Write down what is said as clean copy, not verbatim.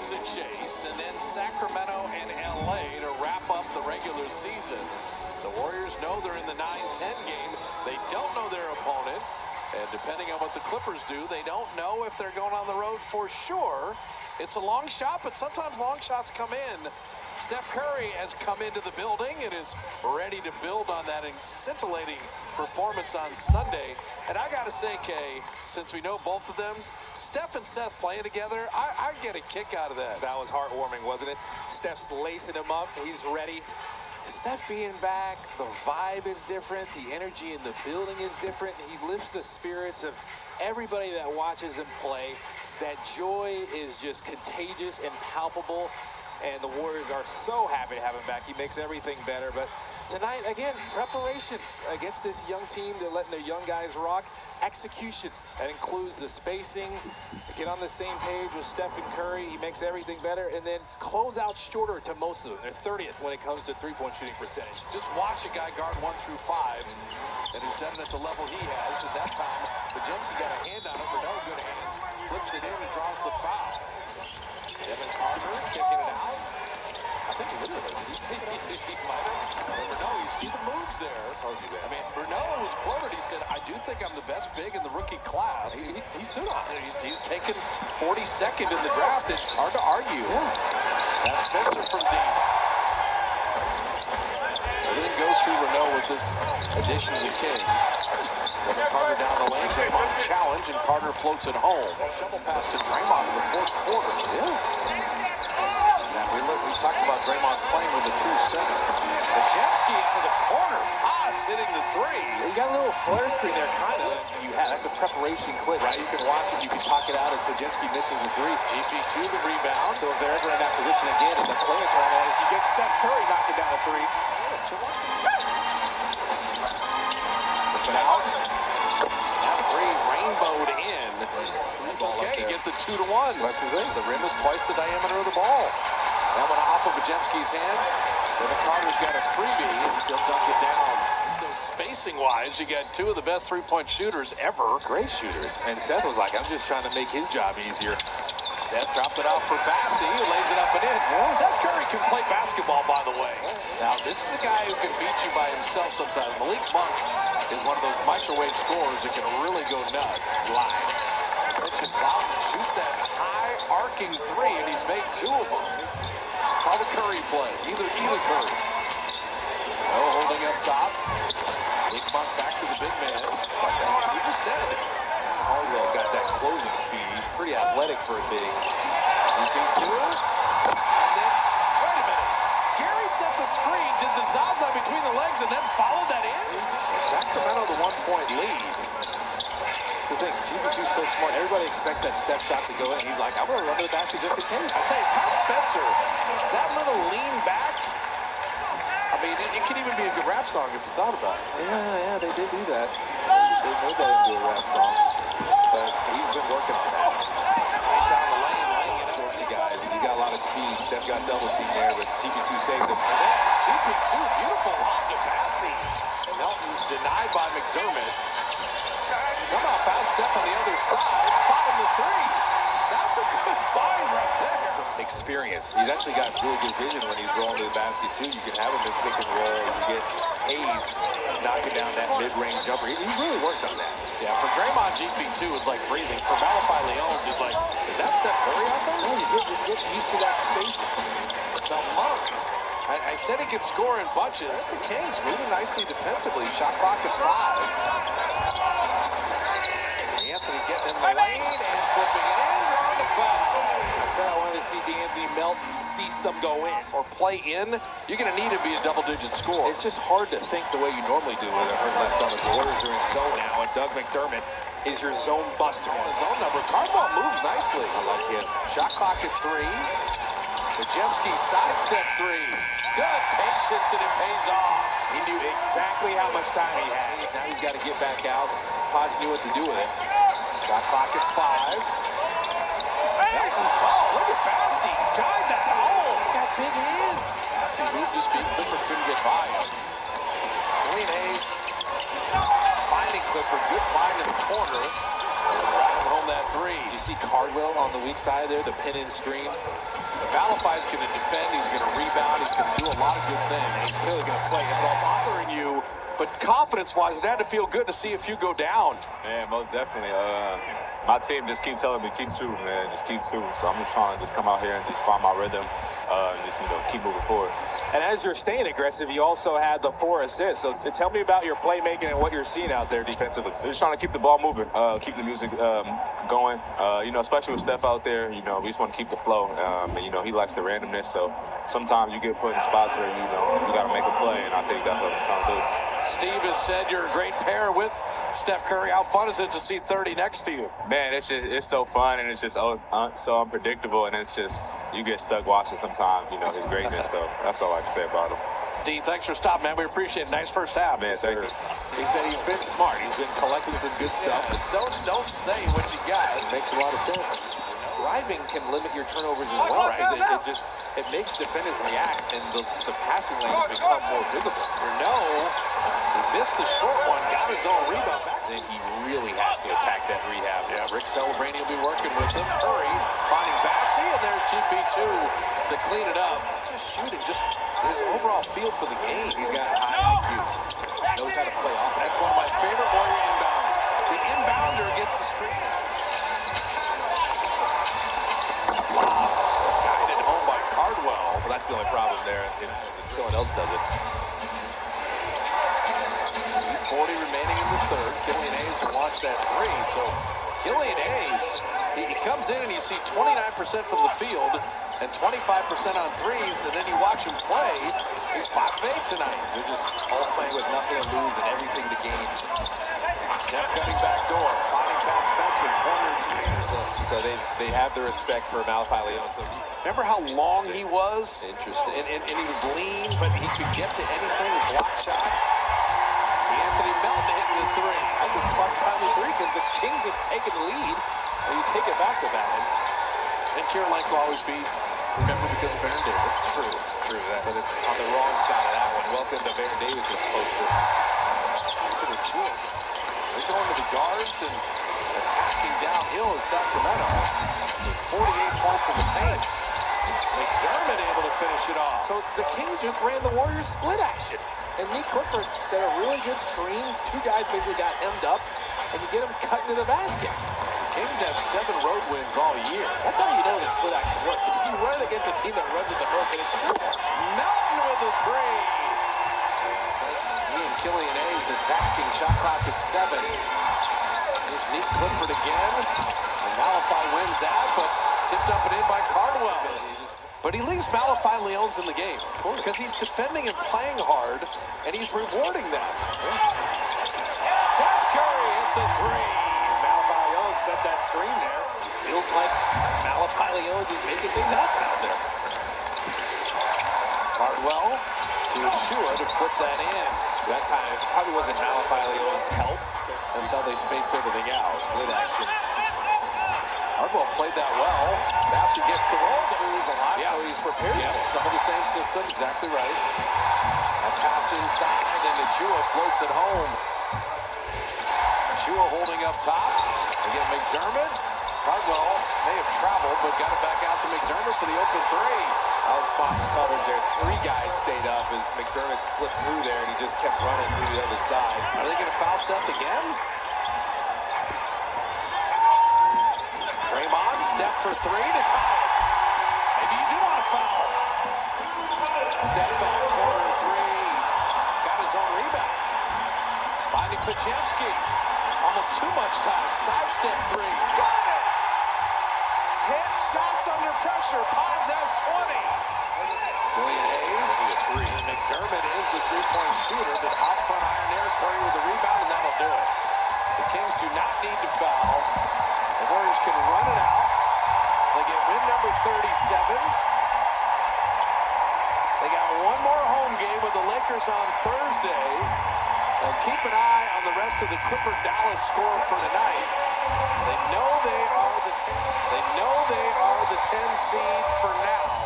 gives a chase, and then Sacramento and LA to wrap up the regular season. The Warriors know they're in the 9-10 game. They don't know their opponent. And depending on what the Clippers do, they don't know if they're going on the road for sure. It's a long shot, but sometimes long shots come in. Steph Curry has come into the building and is ready to build on that scintillating performance on Sunday. And I got to say, Kay, since we know both of them, Steph and Seth playing together, I get a kick out of that. That was heartwarming, wasn't it? Steph's lacing him up. He's ready. Steph being back, the vibe is different. The energy in the building is different. He lifts the spirits of everybody that watches him play. That joy is just contagious and palpable. And the Warriors are so happy to have him back. He makes everything better. But tonight, again, preparation against this young team. They're letting their young guys rock. Execution. That includes the spacing. Get on the same page with Steph and Curry. He makes everything better. And then close out shorter to most of them. They're 30th when it comes to three-point shooting percentage. Just watch a guy guard 1 through 5. And he's done it at the level he has. At that time, Bajemski got a hand on it. Renaud, good hands. Flips it in and draws the foul. Devin Carter kicking it out. I think literally he might have. Renaud, you see the moves there. I told you that. I mean, Renaud was quoted. He said, I do think I'm the best big in the rookie class. He stood on it. He's taken 42nd in the draft. It's hard to argue. Yeah. That's Spencer from deep. Everything goes through Renaud with this addition to the Kings. Devin Carter down the lane. Draymond challenge, and Carter floats it home. Shovel pass to Draymond in the fourth quarter. Yeah. Now we talked about Draymond playing with a true center. Bajemski out of the corner. Potts hitting the three. You got a little flare screen there, kind of. That's a preparation clip, right? You can watch it. You can talk it out if Bajemski misses the three. GC2 the rebound. So if they're ever in that position again, and the play it's on as you get Seth Curry knocking down a three. Put it out. That three rainbowed in. It's okay. Get the 2-1. That's the thing. The rim is twice the diameter of the ball. That went off of Bajemski's hands. Then Carter's got a freebie and still dunked it down. So spacing-wise, you got two of the best three-point shooters ever. Great shooters. And Seth was like, I'm just trying to make his job easier. Seth dropped it off for Bassey, who lays it up and in. Yeah. Seth Curry can play basketball, by the way. Now, this is a guy who can beat you by himself sometimes. Malik Monk is one of those microwave scorers that can really go nuts live. Richard Blount shoots that high arcing three, and he's made two of them. Call the Curry play. Either Curry. No holding up top. Malik Monk back to the big man. Like we just said. Caldwell's got that closing speed. He's pretty athletic for a big. He's beat two. And then, wait a minute. Gary set the screen, did the Zaza between the legs, and then followed that in? Sacramento the 1-point lead. The thing, GP2's so smart. Everybody expects that step shot to go in. He's like, I'm going to run to the basket just in case. I tell you, Pat Spencer, that little lean back, I mean, it could even be a good rap song if you thought about it. Yeah, they did do that. They made that into a rap song. But he's been working on that. Down the lane, laying it Short to guys. He's got a lot of speed. Steph got double team there, but GP2 saved him. And then GP2, beautiful lob to Bassey. Melton denied by McDermott. Somehow found Steph on the other side. Bottom the three. That's a good find right there. Experience. He's actually got really good vision when he's rolling to the basket, too. You can have him in pick and roll. You get Hayes knocking down that mid-range jumper. He's really worked on that. Yeah, for Draymond, GP2 is like breathing. For Malachi Leones, he's like, is that Steph Curry out there? No, you get used to that spacing. Now, Monk, I said he could score in bunches. The Kings moving nicely defensively. Shot clock at 5. Anthony getting in the lane and flipping it in. Drawing the foul. I said I wanted to see DeAnthony Melton see some go in. Or play in. You're going to need to be a double-digit score. It's just hard to think the way you normally do with a hurt left thumb. The Warriors are in zone now, and Doug McDermott is your zone buster. Zone number. Cardwell moves nicely. I like him. Shot clock at 3. Bajemski sidestep 3. Good patience, and it pays off. He knew exactly how much time he had. Now he's got to get back out. Podge knew what to do with it. Shot clock at 5. Oh, look at Bassey. Guide that hole. He's got big hands. Bassey moved his feet. Clifford couldn't get by him. Dwayne Hayes finding Clifford. Good find in the corner. Driving home that three. Did you see Cardwell on the weak side there, the pin-in screen. Malafai's going to defend. He's going to rebound. He's going to do a lot of good things. He's clearly going to play. It's all Bothering you, but confidence-wise, it had to feel good to see a few go down. Man, most definitely. My team just keep telling me, keep shooting, man. Just keep shooting. So I'm just trying to just come out here and just find my rhythm and just, keep moving forward. And as you're staying aggressive, you also had the 4 assists. So tell me about your playmaking and what you're seeing out there defensively. Just trying to keep the ball moving, keep the music going. Especially with Steph out there, we just want to keep the flow. And, he likes the randomness. So sometimes you get put in spots where, you got to make a play. And I think that's what I'm trying to do. Steve has said you're a great pair with Steph Curry. How fun is it to see 30 next to you? Man, it's so fun, and it's just so unpredictable, and it's just, you get stuck watching sometimes, his greatness. So that's all I can say about him. D, thanks for stopping, man. We appreciate it. Nice first half. Man, thank you. He said he's been smart. He's been collecting some good stuff. Don't say what you got. It makes a lot of sense. Driving can limit your turnovers as well, because it makes defenders react, and the passing lanes become more visible. He missed the short one, got his own rebound. Then he really has to attack that rehab. Yeah, Rick Celebrini will be working with him. Curry finding Bassey, and there's GP2 to clean it up. Just shooting, just his overall feel for the game. He's got high IQ. Knows how to play off. That's one of my favorite Warrior inbounds. The inbounder gets the screen. Wow. Guided home by Cardwell. Well, that's the only problem there if someone else does it. 40 remaining in the third. Killian Hayes will launch that three. So Killian Hayes, he comes in and you see 29% from the field and 25% on threes, and then you watch him play. He's 5 of 8 tonight. They're just all playing with nothing to lose and everything to gain. Jeff cutting back door, finding past Spencer, corner three. So they have the respect for Malachi Leon. So remember how long he was? Interesting. And he was lean, but he could get to anything with block shots. Anthony Melton hitting the three. That's a plus timely three because the Kings have taken the lead, and you take it back to that. And Kirilenko will always be remembered because of Baron Davis. True that, but it's on the wrong side of that one. Welcome to Baron Davis's poster. They're going to the guards and attacking downhill is Sacramento with 48 points in the paint. McDermott able to finish it off. So the Kings just ran the Warriors split action. And Nick Clifford set a really good screen. 2 guys basically got hemmed up, and you get them cut into the basket. The Kings have 7 road wins all year. That's how you know the split action works. If you run it against a team that runs at the most, and it still works. Melton with the three. He and Killian Hayes attacking. Shot clock at 7. Here's Nick Clifford again. And Malafai wins that, but tipped up and in by Cardwell. But he leaves Malafai Leones in the game because he's defending and playing hard, and he's rewarding that. Seth Curry hits a three. Malafai Leones set that screen there. Feels like Malafai Leones is making things happen out there. Cardwell to Achua to flip that in. That time, it probably wasn't Malafai Leones' help. That's how they spaced everything out. Split action. Cardwell played that well. Bassey gets the roll. There's a lot. Yeah, he's prepared. Yeah, some of the same system. Exactly right. A pass inside, and Achua floats it home. Achua holding up top. Again, McDermott. Cardwell may have traveled, but got it back out to McDermott for the open three. That was box coverage there. 3 guys stayed up as McDermott slipped through there, and he just kept running through the other side. Are they going to foul Seth again? Draymond, Steph for 3 to tie it. Maybe you do want to foul. Steph back corner 3. Got his own rebound. Finding Pajemski. Almost too much time. Sidestep 3. Got it! Hit shots under pressure. Paz has 20. Killian Hayes. And McDermott is the 3-point shooter, but out front iron there. Curry with the rebound, and that'll do it. The Kings do not need to foul. The Warriors can run it out. They get win number 37. They got one more home game with the Lakers on Thursday. And keep an eye on the rest of the Clipper-Dallas score for tonight. They know they are the 10 seed for now.